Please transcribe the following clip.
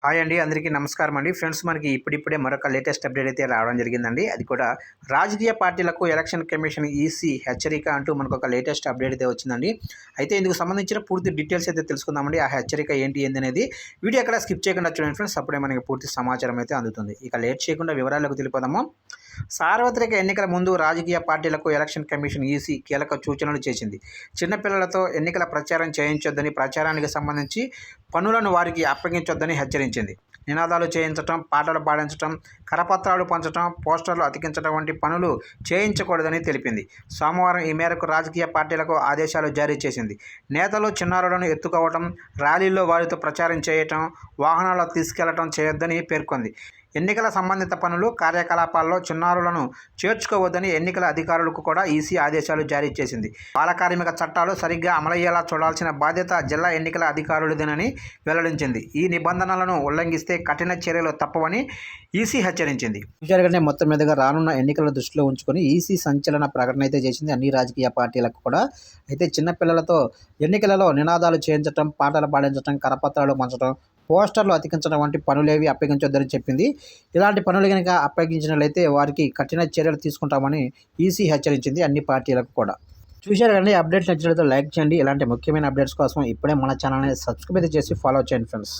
Hi అండి. అందరికీ నమస్కారం అండి. ఫ్రెండ్స్, మనకి ఇప్పుడిప్పుడే మరొక లేటెస్ట్ అప్డేట్ అయితే రావడం జరిగిందండి. అది కూడా రాజకీయ పార్టీలకు ఎలక్షన్ కమిషన్ ఈసీ హెచ్చరిక అంటూ మనకొక లేటెస్ట్ అప్డేట్ అయితే వచ్చిందండి. అయితే ఇందుకు సంబంధించిన పూర్తి డీటెయిల్స్ అయితే తెలుసుకుందామండి. ఆ హెచ్చరిక ఏంటి అనేది వీడియో ఎక్కడ స్కిప్ చేయకుండా చూడండి ఫ్రెండ్స్. అప్పుడే మనకి పూర్తి సమాచారం అయితే అందుతుంది. ఇక లేట్ చేయకుండా వివరాలకు తెలిపోదాము. సార్వత్రిక ఎన్నికల ముందు రాజకీయ పార్టీలకు ఎలక్షన్ కమిషన్ ఈసీ కీలక సూచనలు చేసింది. చిన్నపిల్లలతో ఎన్నికల ప్రచారం చేయించొద్దని, ప్రచారానికి సంబంధించి పనులను వారికి అప్పగించొద్దని హెచ్చరించింది. నినాదాలు చేయించటం, పాటలు పాడించటం, కరపత్రాలు పంచటం, పోస్టర్లు అతికించడం వంటి పనులు చేయించకూడదని తెలిపింది. సోమవారం ఈ మేరకు రాజకీయ పార్టీలకు ఆదేశాలు జారీ చేసింది. నేతలు చిన్నారులను ఎత్తుకోవటం, ర్యాలీల్లో వారితో ప్రచారం చేయటం, వాహనాల్లో తీసుకెళ్లటం చేయొద్దని పేర్కొంది. ఎన్నికల సంబంధిత పనులు, కార్యకలాపాల్లో చిన్నారులను చేర్చుకోవద్దని ఎన్నికల అధికారులకు కూడా ఈసీ ఆదేశాలు జారీ చేసింది. బాల కార్మిక చట్టాలు సరిగ్గా అమలయ్యేలా చూడాల్సిన బాధ్యత జిల్లా ఎన్నికల అధికారులదేనని వెల్లడించింది. ఈ నిబంధనలను ఉల్లంఘిస్తే కఠిన చర్యలు తప్పవని ఈసీ హెచ్చరించింది. విచారణే మొత్తం మీదుగా రానున్న ఎన్నికల దృష్టిలో ఉంచుకొని ఈసీ సంచలన ప్రకటన అయితే చేసింది అన్ని రాజకీయ పార్టీలకు కూడా. అయితే చిన్నపిల్లలతో ఎన్నికలలో నినాదాలు చేయించడం, పాటలు పాడించడం, కరపత్రాలు పంచడం, పోస్టర్లు అతికించడం వంటి పనులేవి అప్పగించొద్దని చెప్పింది. ఇలాంటి పనులు కనుక అప్పగించినట్లయితే వారికి కఠిన చర్యలు తీసుకుంటామని ఈసీ హెచ్చరించింది అన్ని పార్టీలకు కూడా. చూశారు కదండి. అప్డేట్స్ నచ్చినట్లయితే లైక్ చేయండి. ఇలాంటి ముఖ్యమైన అప్డేట్స్ కోసం ఇప్పుడే మన ఛానల్ని సబ్స్క్రైబ్ అయితే చేసి ఫాలో చేయండి ఫ్రెండ్స్.